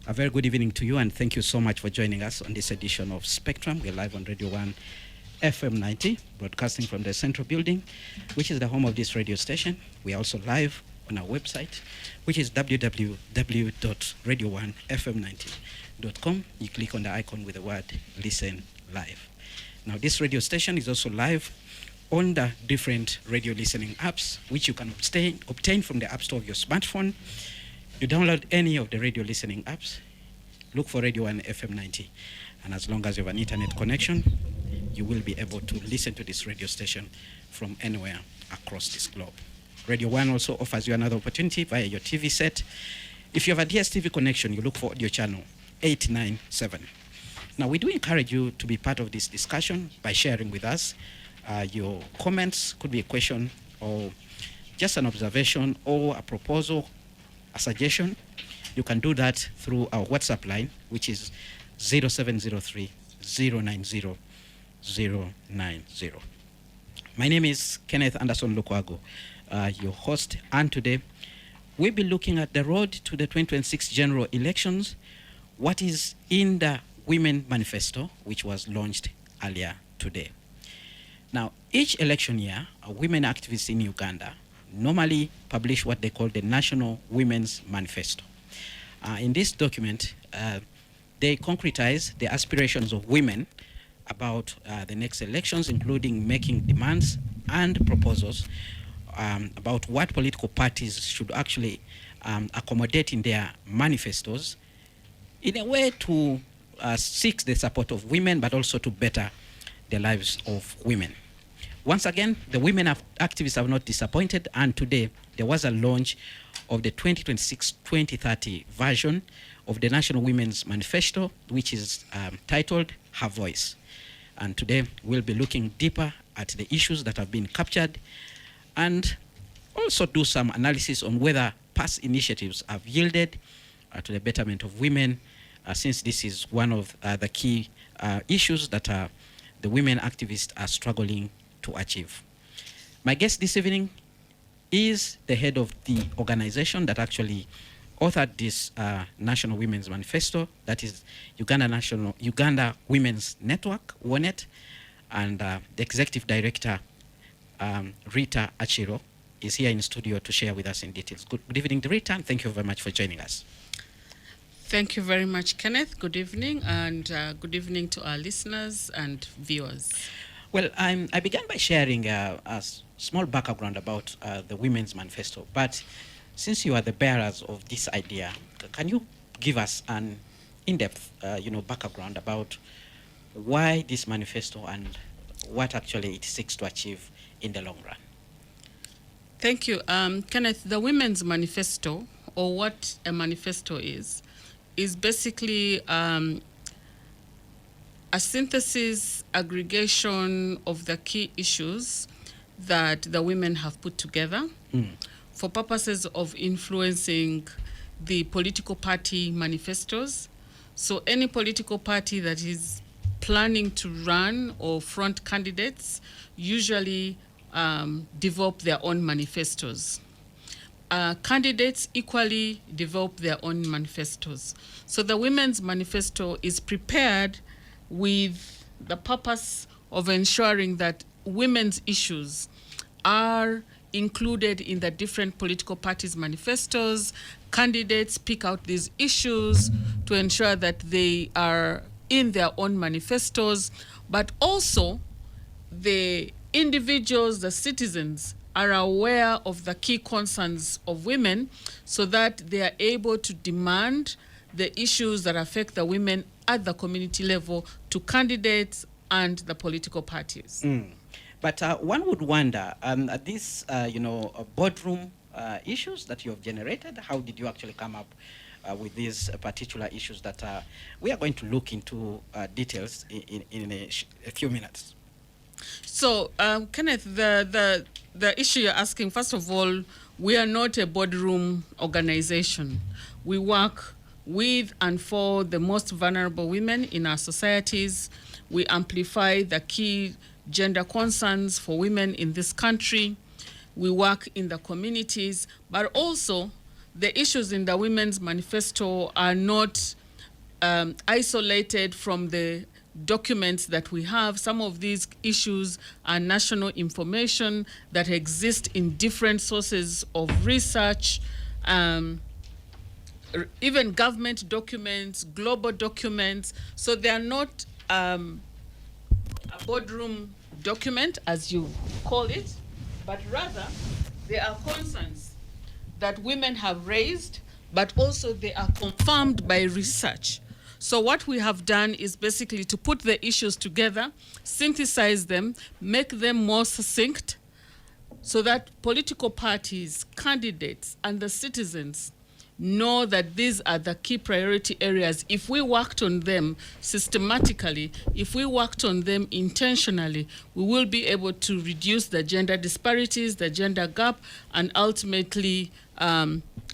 A very good evening to you, and thank you so much for joining us on this edition of Spectrum. We're live on Radio 1 FM 90, broadcasting from the Central Building, which is the home of this radio station. We are also live on our website, which is www.radio1fm90.com. You click on the icon with the word Listen Live. Now, this radio station is also live on the different radio listening apps, which you can obtain from the App Store of your smartphone. You download any of the radio listening apps, look for Radio 1 FM 90, and as long as you have an internet connection, you will be able to listen to this radio station from anywhere across this globe. Radio 1 also offers you another opportunity via your TV set. If you have a DSTV connection, you look for audio channel 897. Now, we do encourage you to be part of this discussion by sharing with us your comments. Could be a question or just an observation or a proposal, a suggestion. You can do that through our WhatsApp line, which is 0703 090 090. My name is Kenneth Anderson Lukwago, your host, and today we'll be looking at the road to the 2026 general elections, what is in the Women Manifesto, which was launched earlier today. Now, each election year, women activists in Uganda normally publish what they call the National Women's Manifesto. In this document, they concretize the aspirations of women about the next elections, including making demands and proposals about what political parties should actually accommodate in their manifestos in a way to seek the support of women, but also to better the lives of women. Once again, the women activists have not disappointed, and today there was a launch of the 2026-2030 version of the National Women's Manifesto, which is titled Her Voice. And today we'll be looking deeper at the issues that have been captured and also do some analysis on whether past initiatives have yielded to the betterment of women, since this is one of the key issues that the women activists are struggling to achieve. My guest this evening is the head of the organization that actually authored this National Women's Manifesto, that is Uganda Women's Network, WONET, and the executive director, Rita Achiro, is here in studio to share with us in details. Good evening, Rita, and thank you very much for joining us. Thank you very much, Kenneth. Good evening, and good evening to our listeners and viewers. Well, I began by sharing a small background about the Women's Manifesto, but since you are the bearers of this idea, can you give us an in-depth background about why this manifesto and what actually it seeks to achieve in the long run? Thank you. Kenneth, the Women's Manifesto, or what a manifesto is basically a synthesis, aggregation of the key issues that the women have put together for purposes of influencing the political party manifestos. So any political party that is planning to run or front candidates usually develop their own manifestos. Candidates equally develop their own manifestos. So the Women's Manifesto is prepared with the purpose of ensuring that women's issues are included in the different political parties' manifestos. Candidates pick out these issues to ensure that they are in their own manifestos, but also the individuals, the citizens, are aware of the key concerns of women so that they are able to demand the issues that affect the women at the community level to candidates and the political parties. But one would wonder, these boardroom issues that you have generated, how did you actually come up with these particular issues that we are going to look into details in a few minutes? So, Kenneth, the issue you're asking, first of all, we are not a boardroom organization. We work with and for the most vulnerable women in our societies. We amplify the key gender concerns for women in this country. We work in the communities, but also the issues in the Women's Manifesto are not isolated from the documents that we have. Some of these issues are national information that exist in different sources of research, even government documents, global documents. So they are not a boardroom document, as you call it, but rather they are concerns that women have raised, but also they are confirmed by research. So what we have done is basically to put the issues together, synthesize them, make them more succinct, so that political parties, candidates, and the citizens know that these are the key priority areas. If we worked on them systematically, if we worked on them intentionally, we will be able to reduce the gender disparities, the gender gap, and ultimately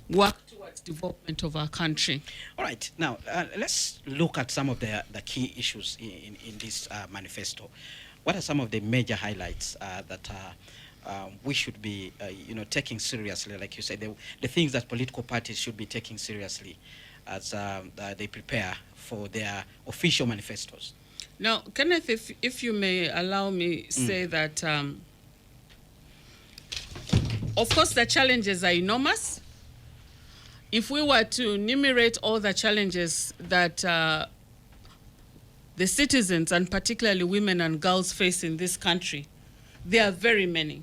work towards development of our country. All right, now let's look at some of the key issues in this manifesto. What are some of the major highlights that we should be, taking seriously, like you said, the things that political parties should be taking seriously as they prepare for their official manifestos? Now, Kenneth, if you may allow me say that, of course, the challenges are enormous. If we were to enumerate all the challenges that the citizens, and particularly women and girls, face in this country, there are very many.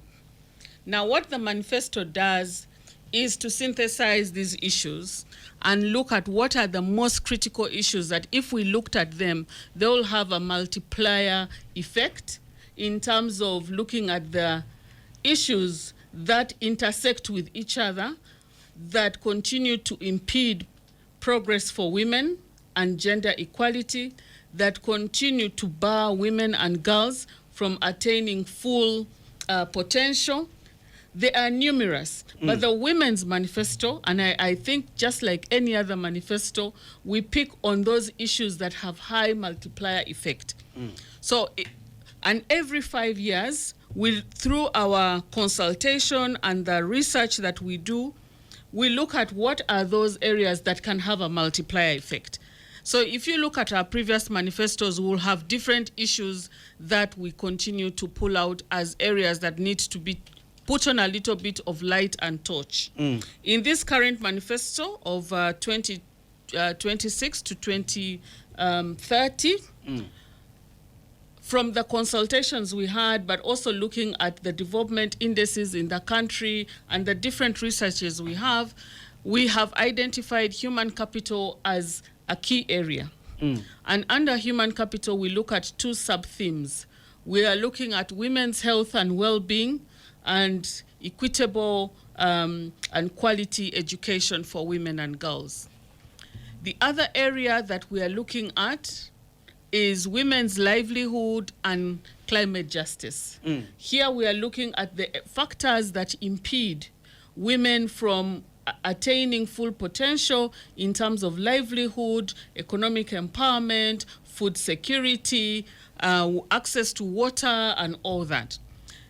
Now, what the manifesto does is to synthesize these issues and look at what are the most critical issues that if we looked at them, they will have a multiplier effect in terms of looking at the issues that intersect with each other, that continue to impede progress for women and gender equality, that continue to bar women and girls from attaining full potential. They are numerous, but the Women's Manifesto, and I think just like any other manifesto, we pick on those issues that have high multiplier effect. So, and every 5 years, through our consultation and the research that we do, we look at what are those areas that can have a multiplier effect. So if you look at our previous manifestos, we'll have different issues that we continue to pull out as areas that need to be put on a little bit of light and torch. In this current manifesto of 2026 to 2030, from the consultations we had, but also looking at the development indices in the country and the different researches we have identified human capital as a key area. And under human capital, we look at two sub-themes. We are looking at women's health and well-being and equitable and quality education for women and girls. The other area that we are looking at is women's livelihood and climate justice. Here we are looking at the factors that impede women from attaining full potential in terms of livelihood, economic empowerment, food security, access to water, and all that.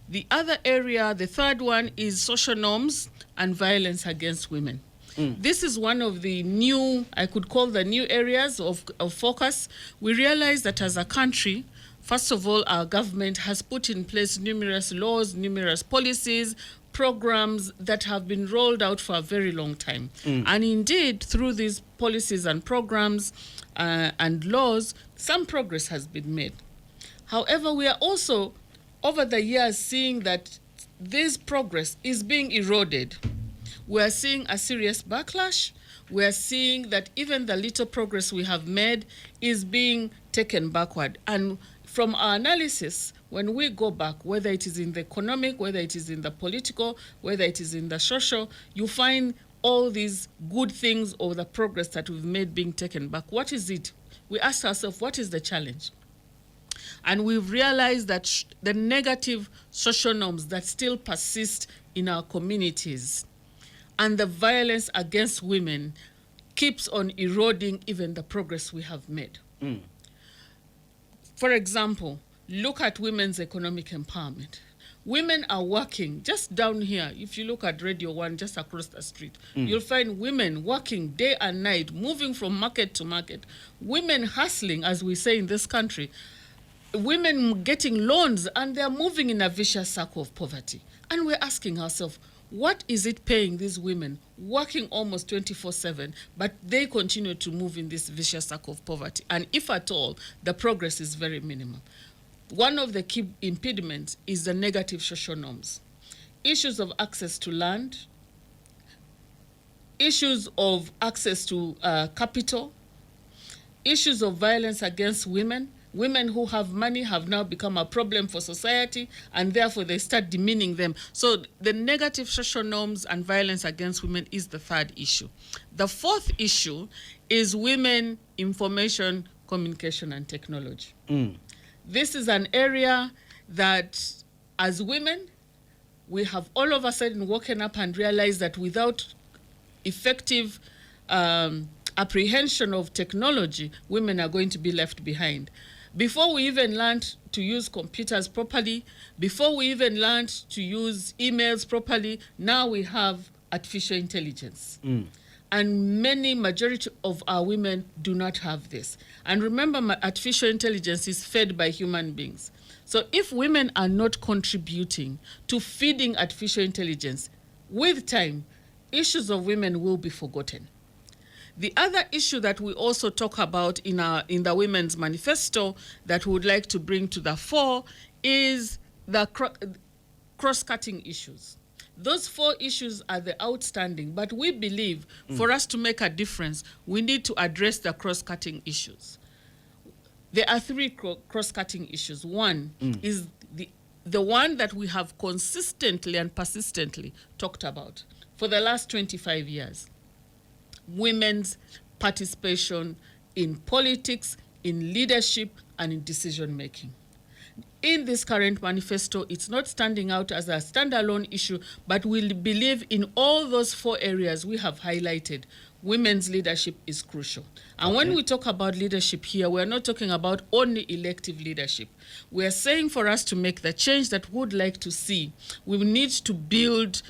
The other area, the third one, is social norms and violence against women. This is one of the new, I could call the new areas of focus. We realize that as a country, first of all, our government has put in place numerous laws, numerous policies, programs that have been rolled out for a very long time. And indeed, through these policies and programs and laws, some progress has been made. However, we are also, over the years, seeing that this progress is being eroded. We are seeing a serious backlash. We are seeing that even the little progress we have made is being taken backward. And from our analysis, when we go back, whether it is in the economic, whether it is in the political, whether it is in the social, you find all these good things or the progress that we've made being taken back. What is it? We ask ourselves, what is the challenge? And we've realized that the negative social norms that still persist in our communities and the violence against women keeps on eroding even the progress we have made. For example, look at women's economic empowerment. Women are working just down here. If you look at Radio 1 just across the street, you'll find women working day and night, moving from market to market. Women hustling, as we say in this country. Women getting loans, and they're moving in a vicious circle of poverty. And we're asking ourselves, what is it paying these women working almost 24/7, but they continue to move in this vicious circle of poverty? And if at all, the progress is very minimal. One of the key impediments is the negative social norms. Issues of access to land, issues of access to capital, issues of violence against women. Women who have money have now become a problem for society, and therefore they start demeaning them. So the negative social norms and violence against women is the third issue. The fourth issue is women, information, communication, and technology. This is an area that, as women, we have all of a sudden woken up and realized that without effective apprehension of technology, women are going to be left behind. Before we even learned to use computers properly, before we even learned to use emails properly, now we have artificial intelligence. And majority of our women do not have this. And remember, artificial intelligence is fed by human beings. So if women are not contributing to feeding artificial intelligence, with time, issues of women will be forgotten. The other issue that we also talk about in the Women's Manifesto that we would like to bring to the fore is the cross-cutting issues. Those four issues are the outstanding, but we believe for us to make a difference, we need to address the cross-cutting issues. There are three cross-cutting issues. One is the one that we have consistently and persistently talked about for the last 25 years. Women's participation in politics, in leadership, and in decision-making. In this current manifesto, it's not standing out as a standalone issue, but we believe in all those four areas we have highlighted, women's leadership is crucial. And when we talk about leadership here, we're not talking about only elective leadership. We're saying for us to make the change that we would like to see, we need to build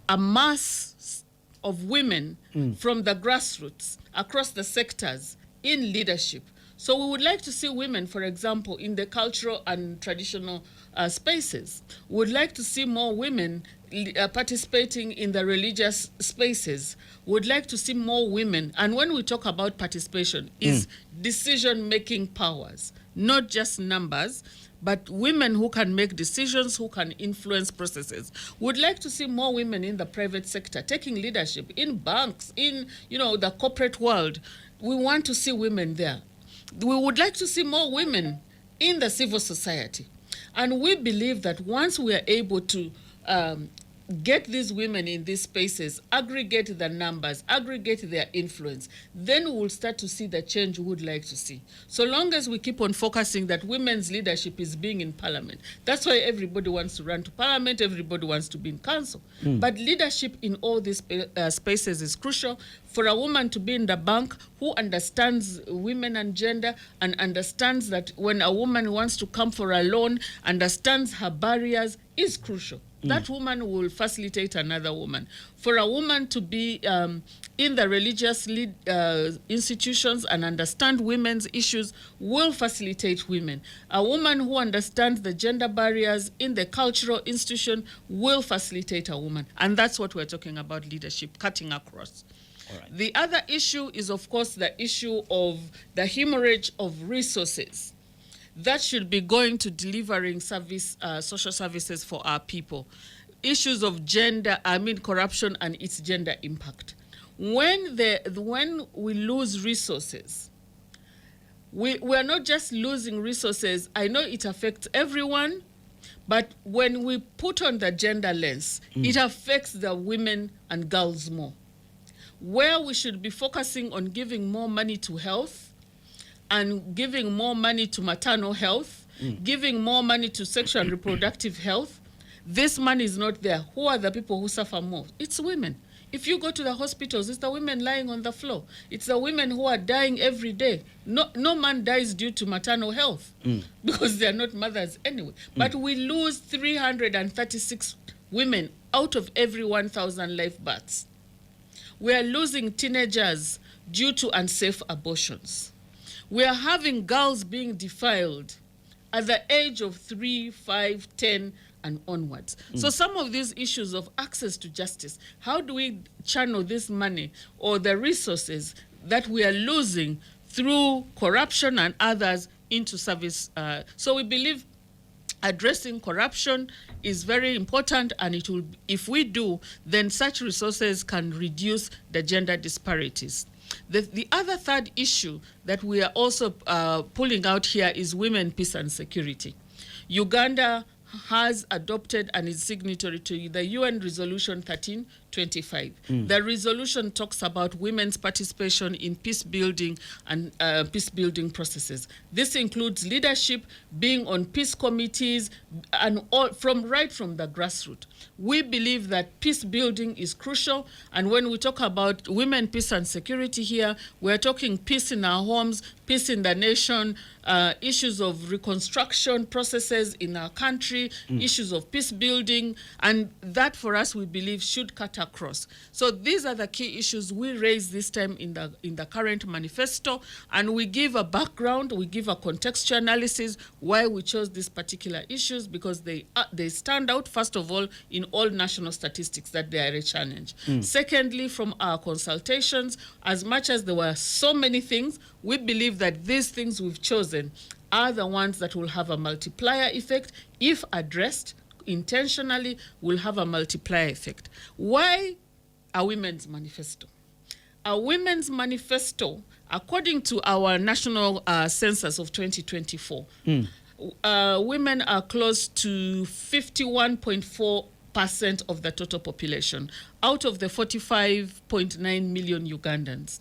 a mass of women from the grassroots across the sectors in leadership. So we would like to see women, for example, in the cultural and traditional spaces. We would like to see more women participating in the religious spaces. We would like to see more women. And when we talk about participation, is decision-making powers, not just numbers, but women who can make decisions, who can influence processes. We'd like to see more women in the private sector taking leadership, in banks, in the corporate world. We want to see women there. We would like to see more women in the civil society. And we believe that once we are able to get these women in these spaces, aggregate the numbers, aggregate their influence, then we will start to see the change we would like to see. So long as we keep on focusing that women's leadership is being in parliament. That's why everybody wants to run to parliament, everybody wants to be in council. But leadership in all these spaces is crucial. For a woman to be in the bank who understands women and gender and understands that when a woman wants to come for a loan, understands her barriers, is crucial. That woman will facilitate another woman. For a woman to be in the religious institutions and understand women's issues will facilitate women. A woman who understands the gender barriers in the cultural institution will facilitate a woman. And that's what we're talking about, leadership, cutting across. All right. The other issue is, of course, the issue of the hemorrhage of resources that should be going to delivering social services for our people. Issues of corruption and its gender impact. When we lose resources, we're not just losing resources. I know it affects everyone, but when we put on the gender lens, it affects the women and girls more. Where we should be focusing on giving more money to health, and giving more money to maternal health, giving more money to sexual and reproductive health, this money is not there. Who are the people who suffer more? It's women. If you go to the hospitals, it's the women lying on the floor. It's the women who are dying every day. No man dies due to maternal health because they are not mothers anyway. But we lose 336 women out of every 1,000 live births. We are losing teenagers due to unsafe abortions. We are having girls being defiled at the age of 3, 5, 10, and onwards. So some of these issues of access to justice, how do we channel this money or the resources that we are losing through corruption and others into service? So we believe addressing corruption is very important, and it will, if we do, then such resources can reduce the gender disparities. The other third issue that we are also pulling out here is women, peace and security. Uganda has adopted and is signatory to the UN Resolution 1325. The resolution talks about women's participation in peace building and peace building processes. This includes leadership, being on peace committees, and all right from the grassroots. We believe that peace building is crucial, and when we talk about women, peace and security here, we're talking peace in our homes, peace in the nation, issues of reconstruction processes in our country, issues of peace building, and that for us we believe should cut across. So these are the key issues we raise this time in the current manifesto, and we give a background, we give a contextual analysis why we chose these particular issues, because they stand out, first of all, in all national statistics that they are a challenge. Secondly, from our consultations, as much as there were so many things, we believe that these things we've chosen are the ones that will have a multiplier effect. If addressed intentionally, will have a multiplier effect. Why a women's manifesto? A women's manifesto, according to our national census of 2024, women are close to 51.4% of the total population out of the 45.9 million Ugandans.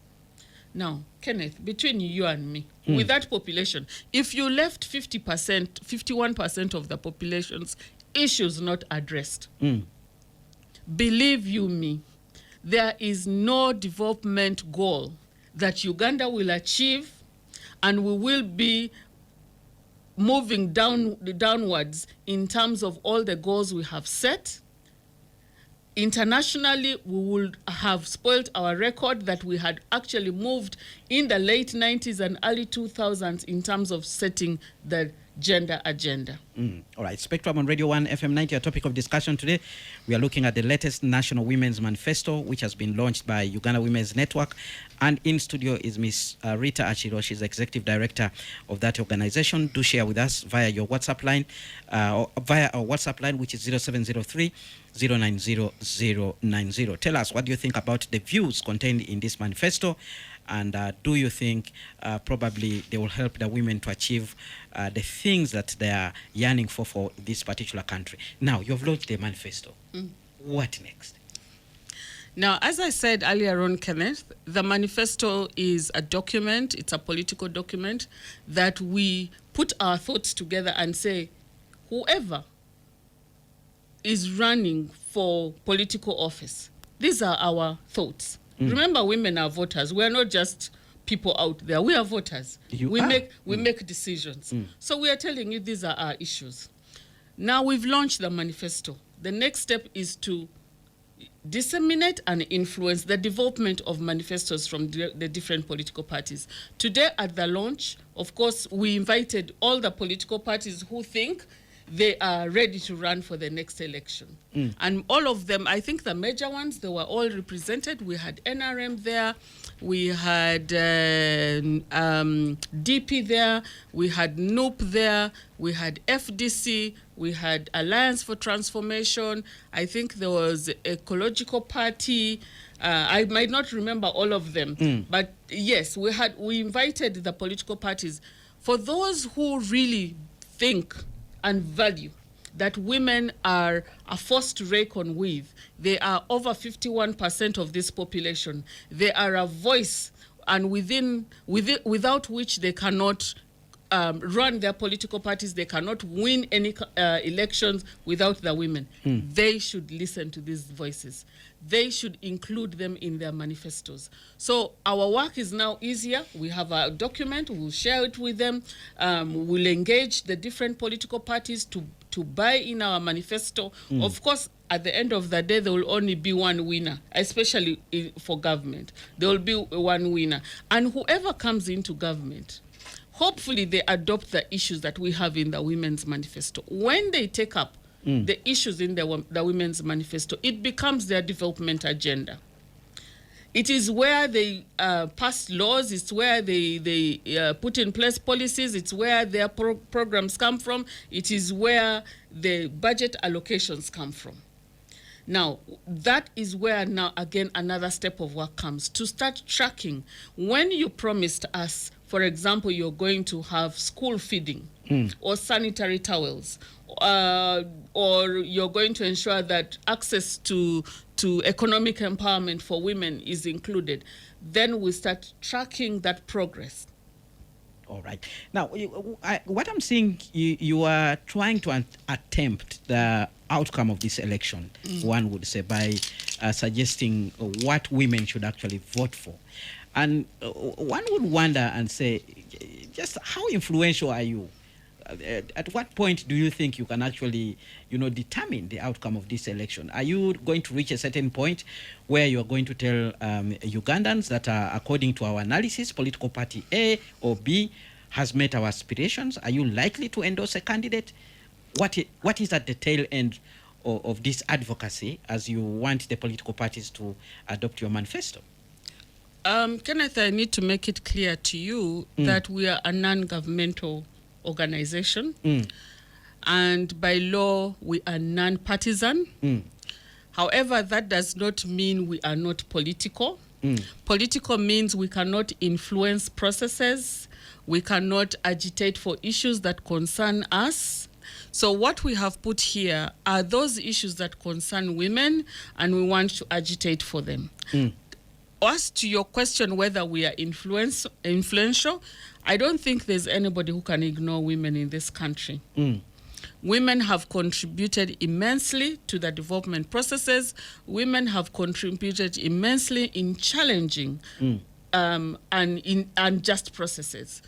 Now, Kenneth, between you and me, with that population, if you left 50%, 51% of the population's issues not addressed, believe you me, there is no development goal that Uganda will achieve, and we will be moving downwards in terms of all the goals we have set. Internationally, we would have spoiled our record that we had actually moved in the late 90s and early 2000s in terms of setting the gender agenda. All right, Spectrum on Radio 1 FM 90, our topic of discussion today. We are looking at the latest National Women's Manifesto, which has been launched by Uganda Women's Network. And in studio is Ms. Rita Achiro. She's Executive Director of that organization. Do share with us via your WhatsApp line, or via our WhatsApp line, which is 0703 090 Tell us, what do you think about the views contained in this manifesto? And do you think probably they will help the women to achieve the things that they are yearning for this particular country? Now, you've launched the manifesto. What next? Now, as I said earlier on, Kenneth, the manifesto is a document, it's a political document that we put our thoughts together and say, whoever is running for political office, these are our thoughts. Remember, women are voters. We are not just people out there. We are voters. We make decisions. So we are telling you these are our issues. Now we've launched the manifesto. The next step is to disseminate and influence the development of manifestos from the different political parties. Today at the launch, of course, we invited all the political parties who think they are ready to run for the next election. And all of them, I think the major ones, they were all represented. We had NRM there, we had DP there, we had NUP there, we had FDC, we had Alliance for Transformation, I think there was Ecological Party, I might not remember all of them, but yes, we invited the political parties. For those who really think and value that women are a force to reckon with, they are over 51% of this population. They are a voice, and without which they cannot run their political parties. They cannot win any elections without the women. They should listen to these voices. They should include them in their manifestos. So our work is now easier. We have a document. We'll share it with them. We'll engage the different political parties to buy in our manifesto. Of course, at the end of the day, there will only be one winner, especially for government. There will be one winner. And whoever comes into government, hopefully they adopt the issues that we have in the Women's Manifesto. When they take up the issues in the Women's Manifesto, it becomes their development agenda. It is where they pass laws. It's where they put in place policies. It's where their programs come from. It is where the budget allocations come from. Now, that is where now, again, another step of work comes, to start tracking. When you promised us, for example, you're going to have school feeding or sanitary towels, or you're going to ensure that access to economic empowerment for women is included, then we start tracking that progress. All right. Now, what I'm seeing, you are trying to attempt the outcome of this election, one would say, by suggesting what women should actually vote for. And one would wonder and say, just how influential are you? At what point do you think you can actually, determine the outcome of this election? Are you going to reach a certain point where you're going to tell Ugandans that, according to our analysis, political party A or B has met our aspirations? Are you likely to endorse a candidate? What is at the tail end of this advocacy as you want the political parties to adopt your manifesto? Kenneth, I need to make it clear to you that we are a non-governmental organization, and by law we are non-partisan. However, that does not mean we are not political. Political means we cannot influence processes, we cannot agitate for issues that concern us. So what we have put here are those issues that concern women, and we want to agitate for them. As to your question whether we are influential, I don't think there's anybody who can ignore women in this country. Women have contributed immensely to the development processes. Women have contributed immensely in challenging and in unjust processes.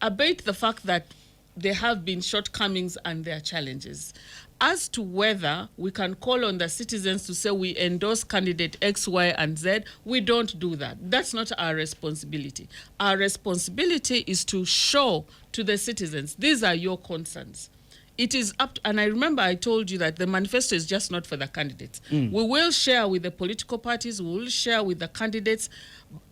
Abate the fact that there have been shortcomings and there are challenges. As to whether we can call on the citizens to say we endorse candidate X, Y, and Z, we don't do that. That's not our responsibility. Our responsibility is to show to the citizens, these are your concerns. It is up to, and I remember I told you that the manifesto is just not for the candidates. We will share with the political parties, we will share with the candidates,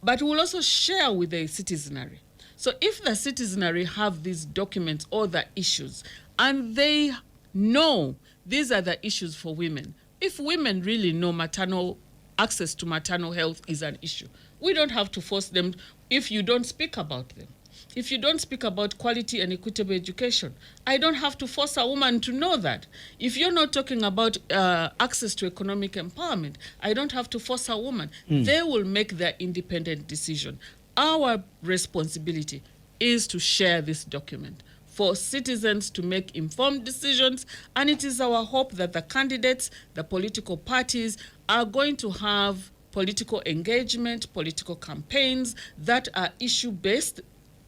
but we will also share with the citizenry. So if the citizenry have these documents or the issues, and they know these are the issues for women, if women really know access to maternal health is an issue, we don't have to force them. If you don't speak about them, if you don't speak about quality and equitable education, I don't have to force a woman to know that. If you're not talking about access to economic empowerment, I don't have to force a woman. They will make their independent decision. Our responsibility is to share this document for citizens to make informed decisions, and it is our hope that the candidates, the political parties, are going to have political engagement, political campaigns that are issue-based,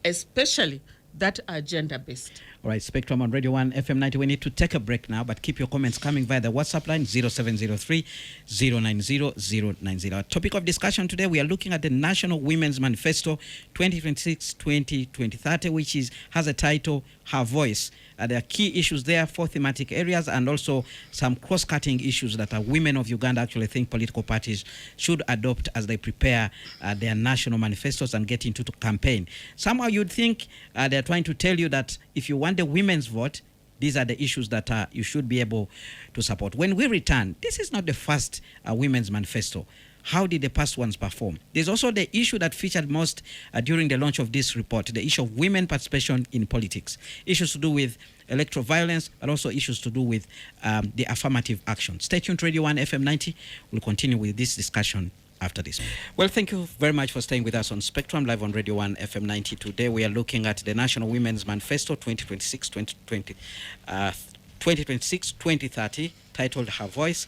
especially that are gender-based. All right, Spectrum on Radio 1 FM 90. We need to take a break now, but keep your comments coming via the WhatsApp line 0703 090 090. Our topic of discussion today, we are looking at the National Women's Manifesto 2026-2030, which has a title, Her Voice. There are key issues there, 4 thematic areas, and also some cross-cutting issues that women of Uganda actually think political parties should adopt as they prepare their national manifestos and get into the campaign. Somehow you'd think they're trying to tell you that if you want the women's vote, these are the issues that you should be able to support. When we return, this is not the first women's manifesto. How did the past ones perform? There's also the issue that featured most during the launch of this report, the issue of women participation in politics. Issues to do with electoral violence, and also issues to do with the affirmative action. Stay tuned to Radio 1 FM 90. We'll continue with this discussion after this. Well, thank you very much for staying with us on Spectrum Live on Radio 1 FM 90. Today we are looking at the National Women's Manifesto 2026-2030, titled Her Voice.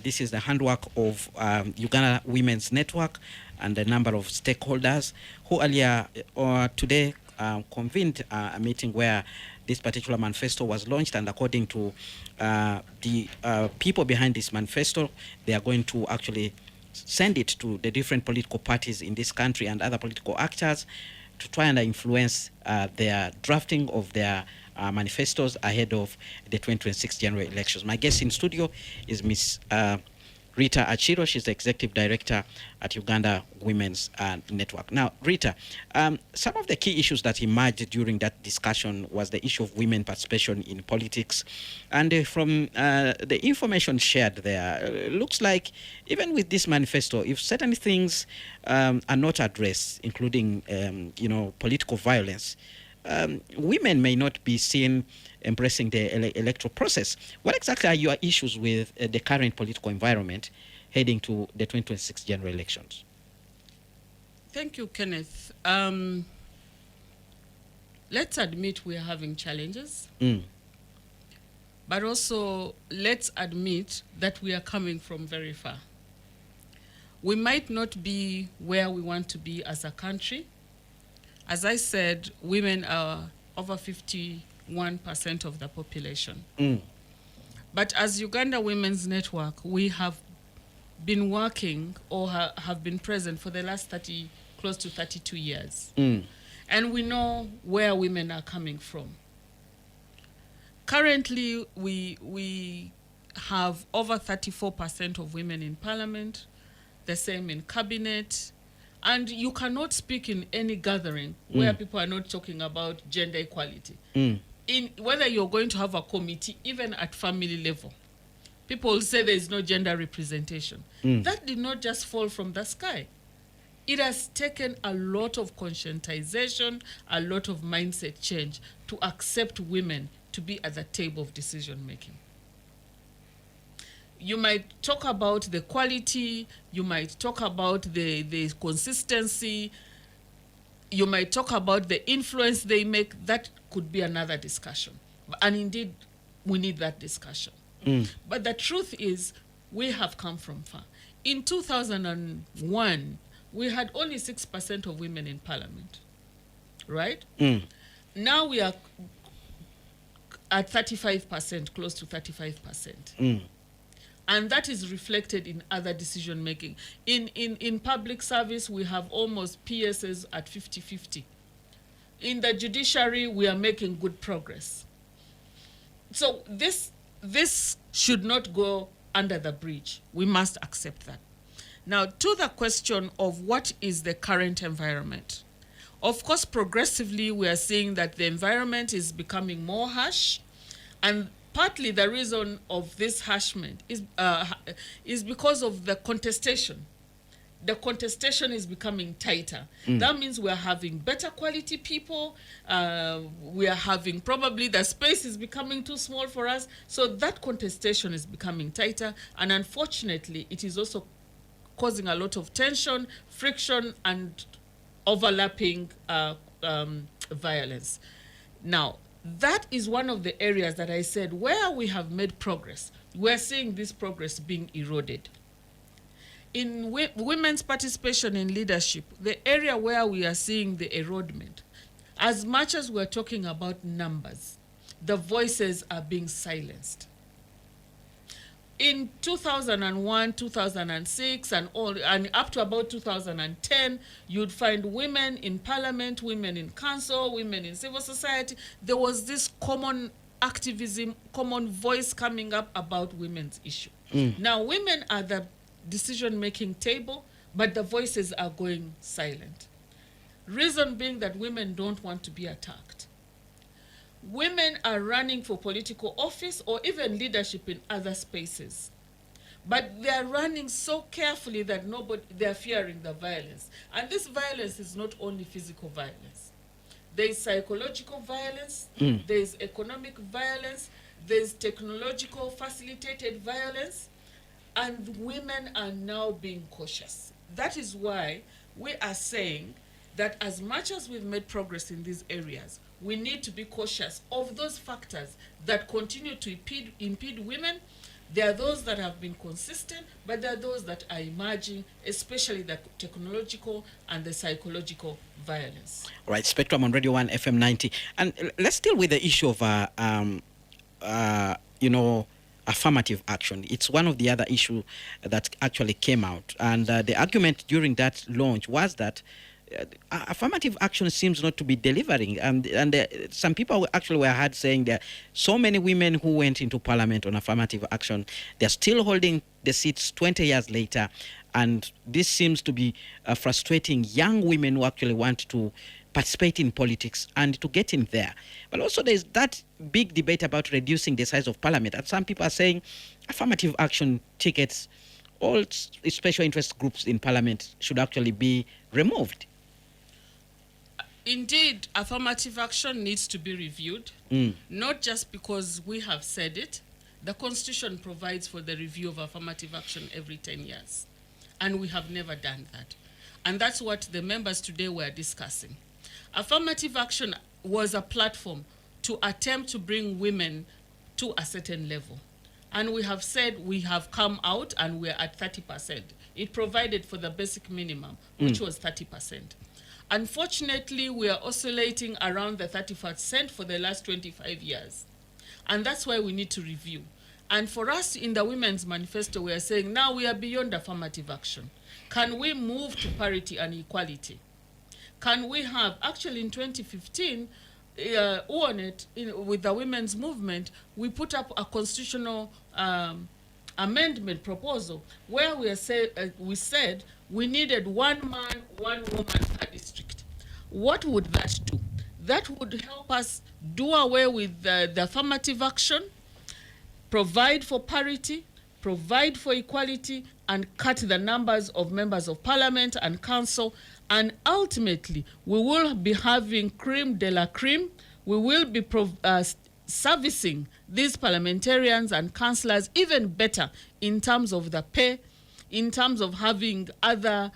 This is the handwork of Uganda Women's Network and a number of stakeholders who earlier today convened a meeting where this particular manifesto was launched, and according to the people behind this manifesto, they are going to actually send it to the different political parties in this country and other political actors to try and influence their drafting of their manifestos ahead of the 2026 general elections. My guest in studio is Ms. Rita Achiro. She's the Executive Director at Uganda Women's Network. Now, Rita, some of the key issues that emerged during that discussion was the issue of women participation in politics. And from the information shared there, it looks like even with this manifesto, if certain things are not addressed, including, political violence, women may not be seen embracing the electoral process. What exactly are your issues with the current political environment heading to the 2026 general elections? Thank you, Kenneth. Let's admit we are having challenges, but also let's admit that we are coming from very far. We might not be where we want to be as a country. As I said, women are over 51% of the population. But as Uganda Women's Network, we have been working or have been present for the last close to 32 years. And we know where women are coming from. Currently, we have over 34% of women in parliament, the same in cabinet. And you cannot speak in any gathering where people are not talking about gender equality. In whether you're going to have a committee, even at family level, people will say there is no gender representation. That did not just fall from the sky. It has taken a lot of conscientization, a lot of mindset change to accept women to be at the table of decision making. You might talk about the quality, you might talk about the consistency, you might talk about the influence they make. That could be another discussion. And indeed, we need that discussion. But the truth is, we have come from far. In 2001, we had only 6% of women in parliament, right? Now we are at 35%, close to 35%. And that is reflected in other decision making. In public service, we have almost PSs at 50-50. In the judiciary, we are making good progress. So this should not go under the bridge. We must accept that. Now, to the question of what is the current environment. Of course, progressively, we are seeing that the environment is becoming more harsh, and partly the reason of this harshment is because of the contestation. The contestation is becoming tighter. That means we are having better quality people. We are having probably the space is becoming too small for us. So that contestation is becoming tighter. And unfortunately, it is also causing a lot of tension, friction, and overlapping violence. Now, that is one of the areas that I said where we have made progress. We're seeing this progress being eroded. In women's participation in leadership, the area where we are seeing the erodment, as much as we're talking about numbers, the voices are being silenced. In 2001, 2006, and up to about 2010, you'd find women in parliament, women in council, women in civil society. There was this common activism, common voice coming up about women's issue. Now, women are the decision-making table, but the voices are going silent. Reason being that women don't want to be attacked. Women are running for political office or even leadership in other spaces. But they are running so carefully that they are fearing the violence. And this violence is not only physical violence. There is psychological violence, there is economic violence, there is technological facilitated violence. And women are now being cautious. That is why we are saying that as much as we've made progress in these areas, we need to be cautious of those factors that continue to impede women. There are those that have been consistent, but there are those that are emerging, especially the technological and the psychological violence. All right, Spectrum on Radio 1 FM 90. And let's deal with the issue of, affirmative action. It's one of the other issues that actually came out. And the argument during that launch was that affirmative action seems not to be delivering. And some people actually were heard saying that so many women who went into parliament on affirmative action, they're still holding the seats 20 years later. And this seems to be frustrating young women who actually want to participate in politics and to get in there. But also there's that big debate about reducing the size of parliament. And some people are saying affirmative action tickets, all special interest groups in parliament should actually be removed. Indeed, affirmative action needs to be reviewed, not just because we have said it. The Constitution provides for the review of affirmative action every 10 years, and we have never done that. And that's what the members today were discussing. Affirmative action was a platform to attempt to bring women to a certain level. And we have said we have come out and we're at 30%. It provided for the basic minimum, which was 30%. Unfortunately, we are oscillating around the 30% for the last 25 years. And that's why we need to review. And for us in the Women's Manifesto, we are saying now we are beyond affirmative action. Can we move to parity and equality? Can we have, actually in 2015, with the women's movement, we put up a constitutional amendment proposal where we said we needed one man, one woman per district. What would that do? That would help us do away with the affirmative action, provide for parity, provide for equality, and cut the numbers of members of parliament and council. And ultimately, we will be having creme de la creme. We will be servicing these parliamentarians and councillors even better in terms of the pay, in terms of having other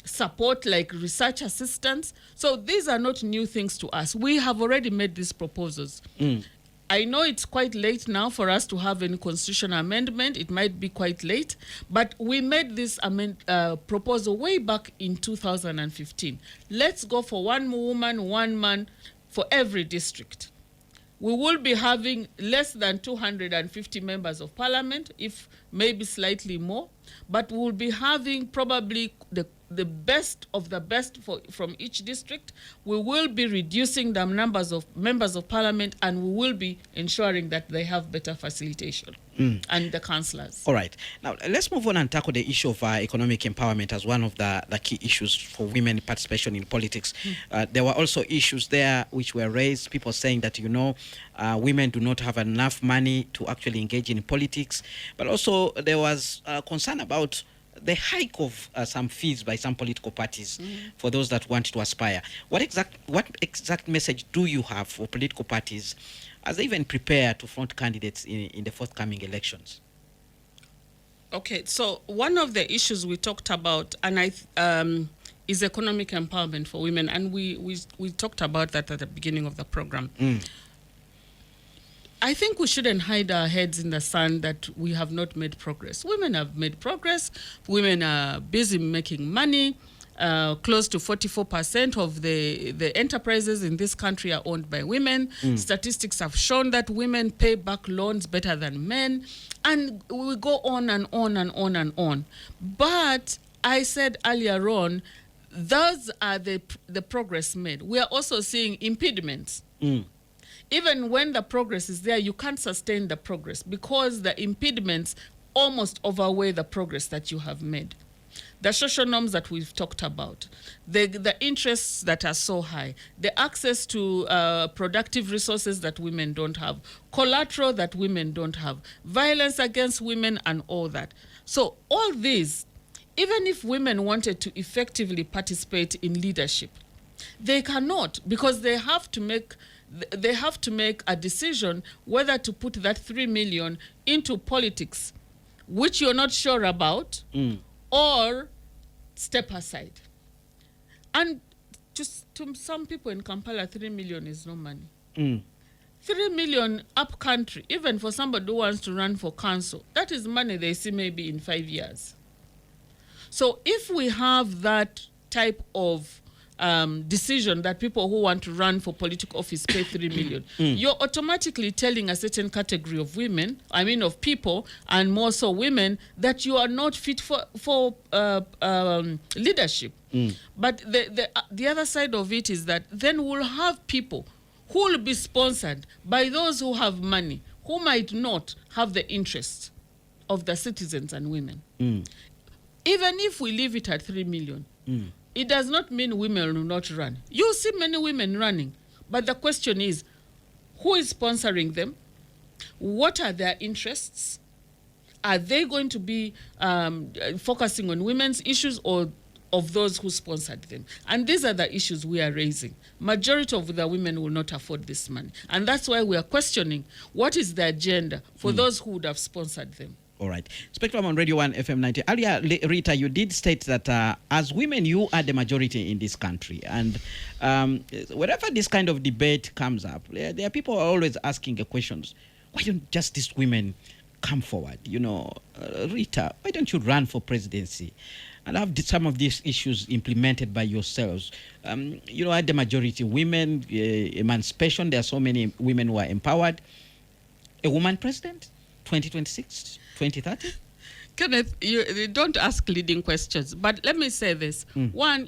support like research assistance. So these are not new things to us. We have already made these proposals. I know it's quite late now for us to have any constitutional amendment. It might be quite late, but we made this proposal way back in 2015. Let's go for one woman, one man for every district. We will be having less than 250 members of parliament, if maybe slightly more, but we'll be having probably the best of the best from each district. We will be reducing the numbers of members of parliament, and we will be ensuring that they have better facilitation and the councillors. All right. Now, let's move on and tackle the issue of economic empowerment as one of the key issues for women participation in politics. There were also issues there which were raised, people saying that, women do not have enough money to actually engage in politics. But also there was concern about the hike of some fees by some political parties for those that want to aspire. What exact message do you have for political parties as they even prepare to front candidates in the forthcoming elections? Okay, so one of the issues we talked about is economic empowerment for women, and we talked about that at the beginning of the program. I think we shouldn't hide our heads in the sand that we have not made progress. Women have made progress. Women are busy making money. Close to 44% of the enterprises in this country are owned by women. Statistics have shown that women pay back loans better than men. And we go on and on and on and on. But I said earlier on, those are the progress made. We are also seeing impediments. Even when the progress is there, you can't sustain the progress because the impediments almost overweigh the progress that you have made. The social norms that we've talked about, the interests that are so high, the access to productive resources that women don't have, collateral that women don't have, violence against women and all that. So all these, even if women wanted to effectively participate in leadership, they cannot, because they have to make a decision whether to put that 3 million into politics which you're not sure about, or step aside. And just to some people in Kampala, 3 million is no money. 3 million up country, even for somebody who wants to run for council, that is money they see maybe in 5 years. So if we have that type of decision that people who want to run for political office pay 3 million, you're automatically telling a certain category of women, of people, and more so women, that you are not fit for leadership. But the other side of it is that then we'll have people who will be sponsored by those who have money, who might not have the interests of the citizens and women. Even if we leave it at 3 million, it does not mean women will not run. You see many women running, but the question is, who is sponsoring them? What are their interests? Are they going to be focusing on women's issues or of those who sponsored them? And these are the issues we are raising. Majority of the women will not afford this money. And that's why we are questioning what is the agenda for those who would have sponsored them. All right. Spectrum on Radio 1 FM 90. Earlier, Rita, you did state that as women, you are the majority in this country. And whenever this kind of debate comes up, there are people who are always asking questions. Why don't just these women come forward? Rita, why don't you run for presidency and have some of these issues implemented by yourselves? At the majority, women, emancipation, there are so many women who are empowered. A woman president, 2026? 2030? Kenneth, you don't ask leading questions, but let me say this. One,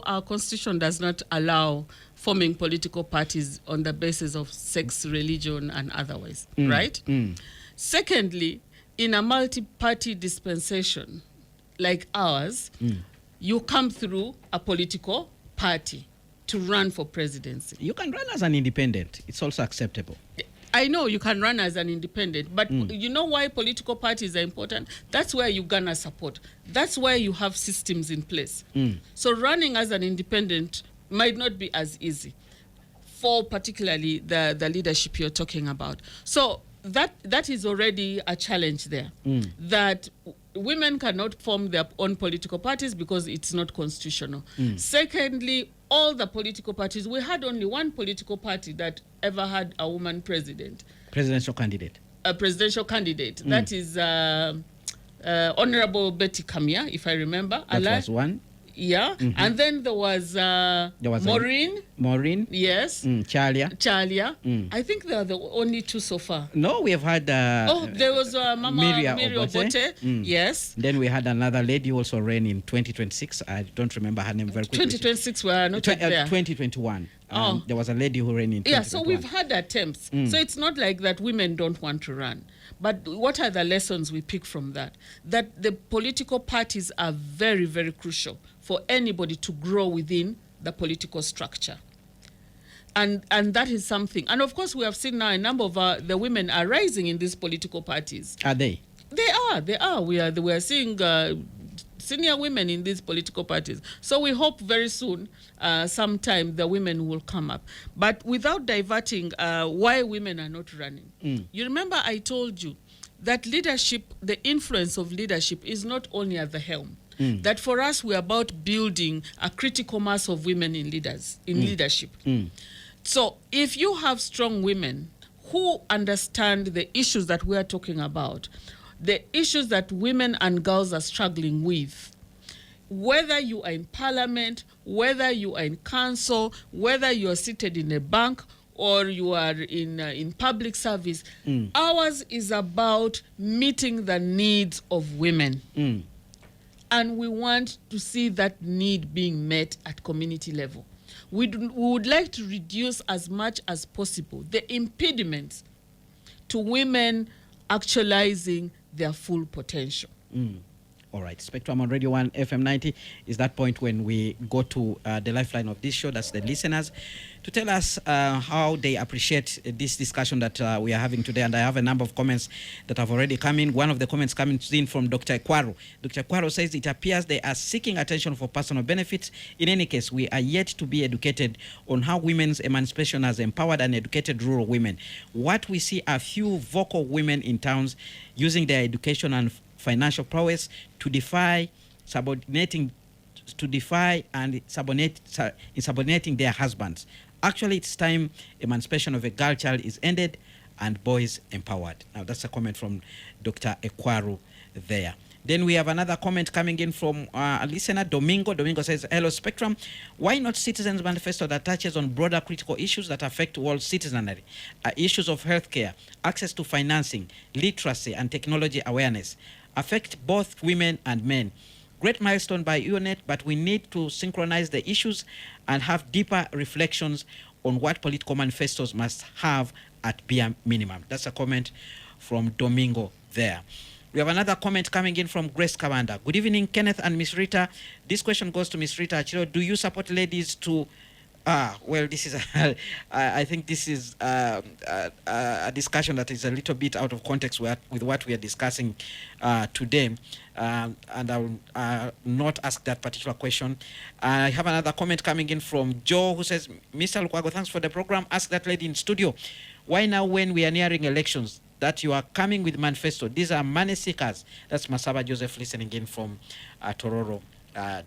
our constitution does not allow forming political parties on the basis of sex, religion, and otherwise, right? Secondly, in a multi-party dispensation like ours, you come through a political party to run for presidency. You can run as an independent. It's also acceptable. I know you can run as an independent, but you know why political parties are important? That's where you garner support. That's where you have systems in place. So running as an independent might not be as easy for particularly the leadership you're talking about. So that is already a challenge there, that women cannot form their own political parties because it's not constitutional. Secondly, all the political parties, we had only one political party that ever had a woman president. Presidential candidate. A presidential candidate. That is Honorable Betty Kamya, if I remember. That was one. Yeah. And then there was Maureen. Maureen. Yes. Chalia. I think they are the only two so far. No, we have had there was Mama Miri Obote. Yes. Then we had another lady who also ran in 2026. I don't remember her name very quickly. 2026 we are not there. 2021. There was a lady who ran in 2021. Yeah, so we've had attempts. So it's not like that women don't want to run. But what are the lessons we pick from that? That the political parties are very, very crucial for anybody to grow within the political structure. And that is something. And of course, we have seen now a number of the women are rising in these political parties. Are they? They are. We are seeing senior women in these political parties. So we hope very soon, sometime, the women will come up. But without diverting why women are not running. You remember I told you that leadership, the influence of leadership is not only at the helm. That for us, we're about building a critical mass of women in leadership. So if you have strong women who understand the issues that we are talking about, the issues that women and girls are struggling with, whether you are in parliament, whether you are in council, whether you are seated in a bank or you are in public service, ours is about meeting the needs of women. And we want to see that need being met at community level. We would like to reduce as much as possible the impediments to women actualizing their full potential. All right. Spectrum on Radio 1 FM 90 is that point when we go to the lifeline of this show, that's the listeners, to tell us how they appreciate this discussion that we are having today. And I have a number of comments that have already come in. One of the comments coming in from Dr. Kwaro. Dr. Kwaro says it appears they are seeking attention for personal benefits. In any case, we are yet to be educated on how women's emancipation has empowered and educated rural women. What we see are few vocal women in towns using their education and financial prowess to defy subordinating and subordinating their husbands. Actually, it's time emancipation of a girl child is ended and boys empowered. Now, that's a comment from Dr. Ekwaru there. Then we have another comment coming in from a listener, Domingo. Domingo says, hello, Spectrum. Why not Citizens Manifesto that touches on broader critical issues that affect world citizenry? Issues of healthcare, access to financing, literacy, and technology awareness affect both women and men. Great milestone by UNET, but we need to synchronize the issues and have deeper reflections on what political manifestos must have at bare minimum. That's a comment from Domingo there. We have another comment coming in from Grace Kawanda. Good evening, Kenneth and Miss Rita. This question goes to Miss Rita Achiro. Do you support ladies to... well, this is... I think this is a discussion that is a little bit out of context with what we are discussing today. And I will not ask that particular question. I have another comment coming in from Joe who says, Mr. Lukwago, thanks for the program. Ask that lady in studio, why now when we are nearing elections that you are coming with manifesto? These are money seekers. That's Masaba Joseph listening in from Tororo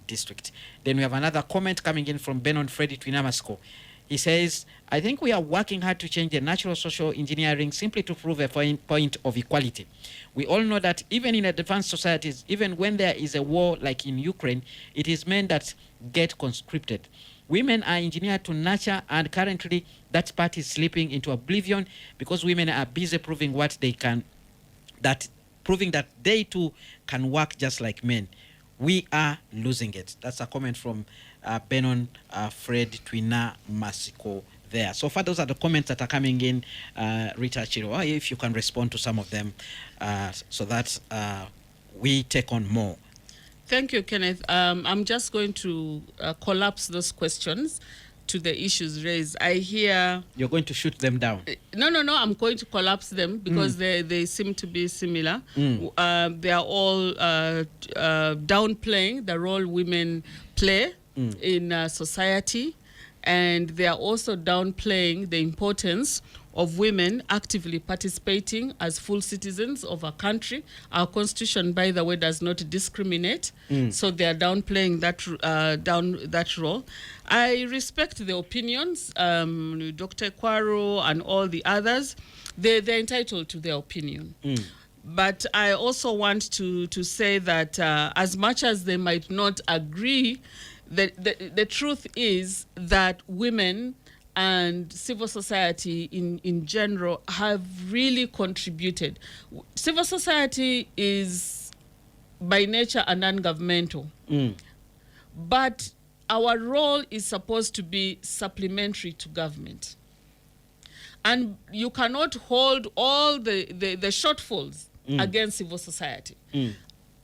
district. Then we have another comment coming in from Benon Freddy Twinamasko. He says, I think we are working hard to change the natural social engineering simply to prove a point of equality. We all know that even in advanced societies, even when there is a war like in Ukraine, it is men that get conscripted. Women are engineered to nurture, and currently that part is slipping into oblivion because women are busy proving what they can, proving that they too can work just like men. We are losing it. That's a comment from Benon Fred Twina Masiko there. So far, those are the comments that are coming in, Rita Chiro. If you can respond to some of them so that we take on more. Thank you, Kenneth. I'm just going to collapse those questions to the issues raised. I hear... You're going to shoot them down? No. I'm going to collapse them because they seem to be similar. They are all downplaying the role women play in society, and they are also downplaying the importance of women actively participating as full citizens of our country. Our constitution, by the way, does not discriminate, so they are downplaying that role. I respect the opinions, Dr. Kwaro and all the others. They're entitled to their opinion. But I also want to say that as much as they might not agree, the truth is that women and civil society in general have really contributed. Civil society is by nature a non-governmental, but our role is supposed to be supplementary to government. And you cannot hold all the shortfalls against civil society.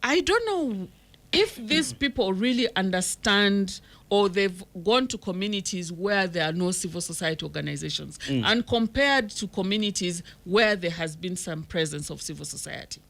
I don't know if these people really understand, or they've gone to communities where there are no civil society organizations and compared to communities where there has been some presence of civil society.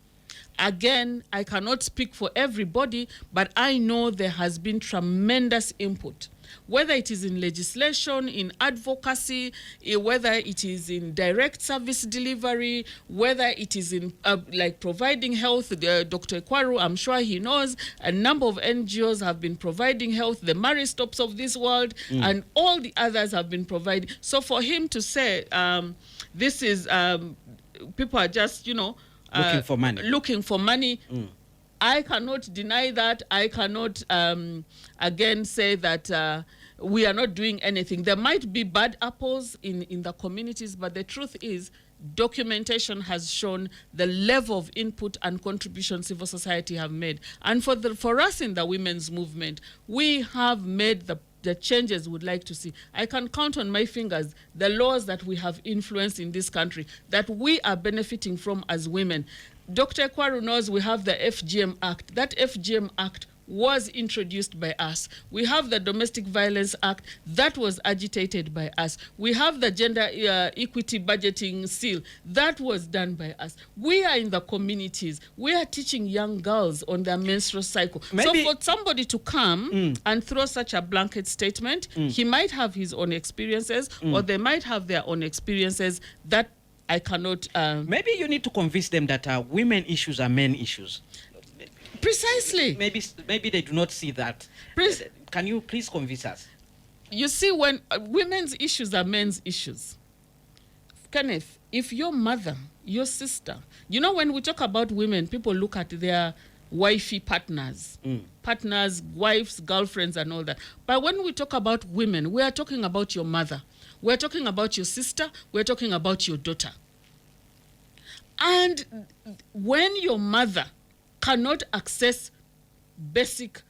Again, I cannot speak for everybody, but I know there has been tremendous input, whether it is in legislation, in advocacy, whether it is in direct service delivery, whether it is in like providing health. Dr. Ekwaru, I'm sure he knows, a number of NGOs have been providing health, the Maristops of this world, and all the others have been providing. So for him to say this is, people are just, looking for money. I cannot deny that. I cannot, again, say that we are not doing anything. There might be bad apples in the communities, but the truth is documentation has shown the level of input and contribution civil society have made. And for us in the women's movement, we have made the changes we'd like to see. I can count on my fingers the laws that we have influenced in this country that we are benefiting from as women. Dr. Ekwaru knows we have the FGM Act. That FGM Act was introduced by us. We have the Domestic Violence Act that was agitated by us. We have the Gender Equity Budgeting Seal that was done by us. We are in the communities. We are teaching young girls on their menstrual cycle. So for somebody to come and throw such a blanket statement, he might have his own experiences or they might have their own experiences that I cannot... maybe you need to convince them that women issues are men issues. Precisely. Maybe they do not see that. Can you please convince us? You see, when women's issues are men's issues. Kenneth, if your mother, your sister, you know, when we talk about women, people look at their wifey partners, partners, wives, girlfriends, and all that. But when we talk about women, we are talking about your mother. We're talking about your sister. We're talking about your daughter. And when your mother cannot access basic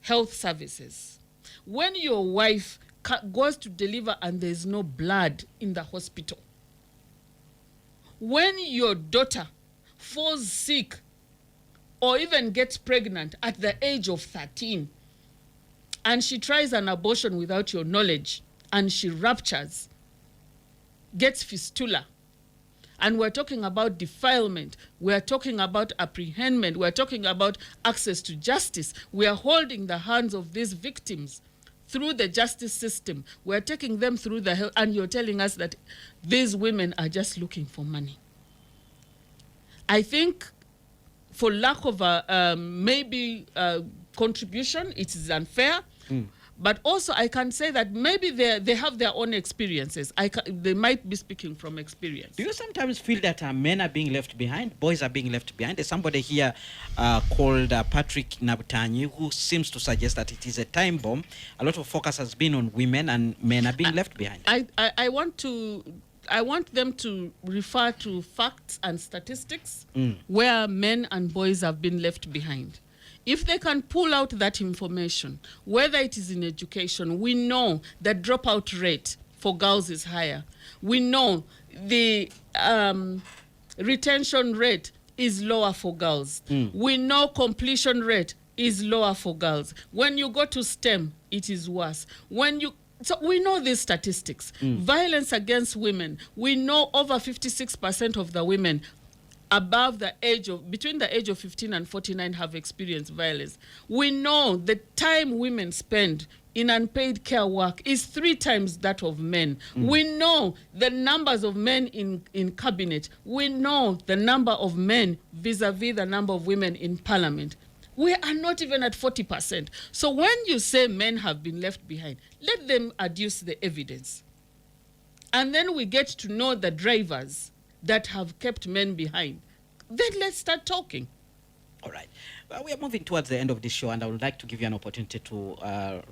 health services, when your wife goes to deliver and there's no blood in the hospital, when your daughter falls sick or even gets pregnant at the age of 13 and she tries an abortion without your knowledge and she ruptures, gets fistula, and we're talking about defilement, we're talking about apprehendment, we're talking about access to justice, we are holding the hands of these victims through the justice system, we're taking them through the health, and you're telling us that these women are just looking for money. I think for lack of a contribution, it is unfair. But also I can say that maybe they have their own experiences. They might be speaking from experience. Do you sometimes feel that men are being left behind, boys are being left behind? There's somebody here called Patrick Nabutanyi who seems to suggest that it is a time bomb. A lot of focus has been on women and men are being left behind. I want them to refer to facts and statistics where men and boys have been left behind. If they can pull out that information, whether it is in education, we know the dropout rate for girls is higher. We know the retention rate is lower for girls. We know completion rate is lower for girls. When you go to STEM, it is worse. So we know these statistics. Violence against women, we know over 56% of the women between the age of 15 and 49 have experienced violence. We know the time women spend in unpaid care work is 3 times that of men. We know the numbers of men in cabinet. We know the number of men vis-a-vis the number of women in parliament. We are not even at 40%. So when you say men have been left behind, let them adduce the evidence. And then we get to know the drivers that have kept men behind. Then let's start talking. All right. We are moving towards the end of this show, and I would like to give you an opportunity to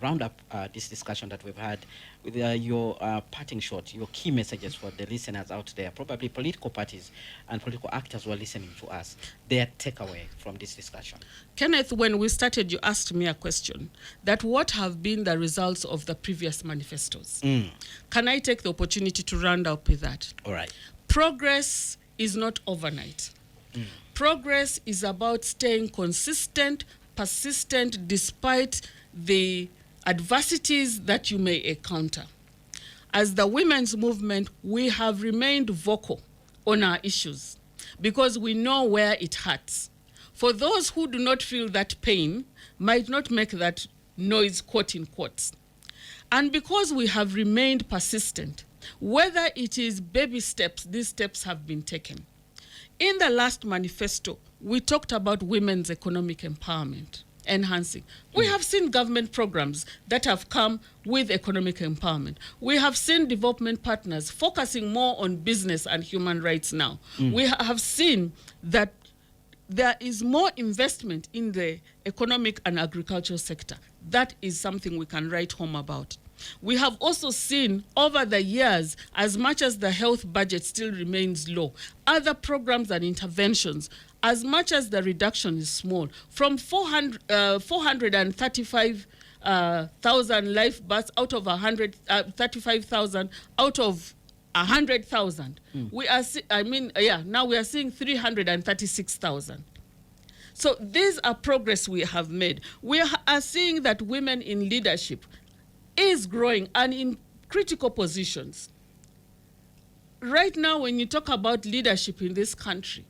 round up this discussion that we've had with your parting shot, your key messages for the listeners out there, probably political parties and political actors who are listening to us, their takeaway from this discussion. Kenneth, when we started, you asked me a question, that what have been the results of the previous manifestos? Can I take the opportunity to round up with that? All right. Progress is not overnight. Progress is about staying consistent, persistent, despite the adversities that you may encounter. As the women's movement, we have remained vocal on our issues because we know where it hurts. For those who do not feel that pain, might not make that noise, quote in quotes. And because we have remained persistent, whether it is baby steps, these steps have been taken. In the last manifesto, we talked about women's economic empowerment, enhancing. We have seen government programs that have come with economic empowerment. We have seen development partners focusing more on business and human rights now. We have seen that there is more investment in the economic and agricultural sector. That is something we can write home about. We have also seen over the years, as much as the health budget still remains low, other programs and interventions, as much as the reduction is small, from 435,000 life births out of 35,000 out of 100,000. We are, now we are seeing 336,000. So these are progress we have made. We are seeing that women in leadership is growing and in critical positions. Right now, when you talk about leadership in this country,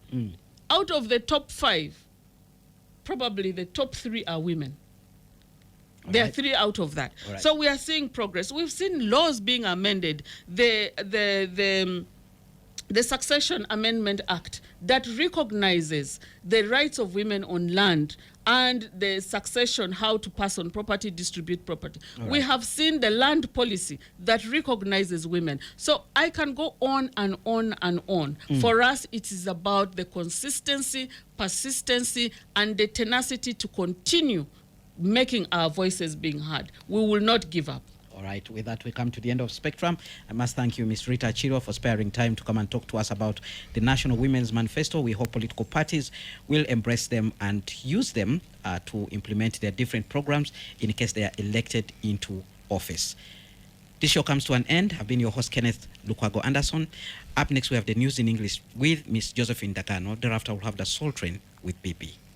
out of the top 5, probably the top 3 are women. There are 3 out of that. Right. So we are seeing progress. We've seen laws being amended. The the Succession Amendment Act that recognizes the rights of women on land and the succession, how to pass on property, distribute property. We have seen the land policy that recognizes women. So I can go on and on and on. For us, it is about the consistency, persistency, and the tenacity to continue making our voices being heard. We will not give up. All right, with that, we come to the end of Spectrum. I must thank you, Ms. Rita Chiro, for sparing time to come and talk to us about the National Women's Manifesto. We hope political parties will embrace them and use them to implement their different programs in case they are elected into office. This show comes to an end. I've been your host, Kenneth Lukwago Anderson. Up next, we have the news in English with Ms. Josephine Dakano. Thereafter, we'll have the Soul Train with BP.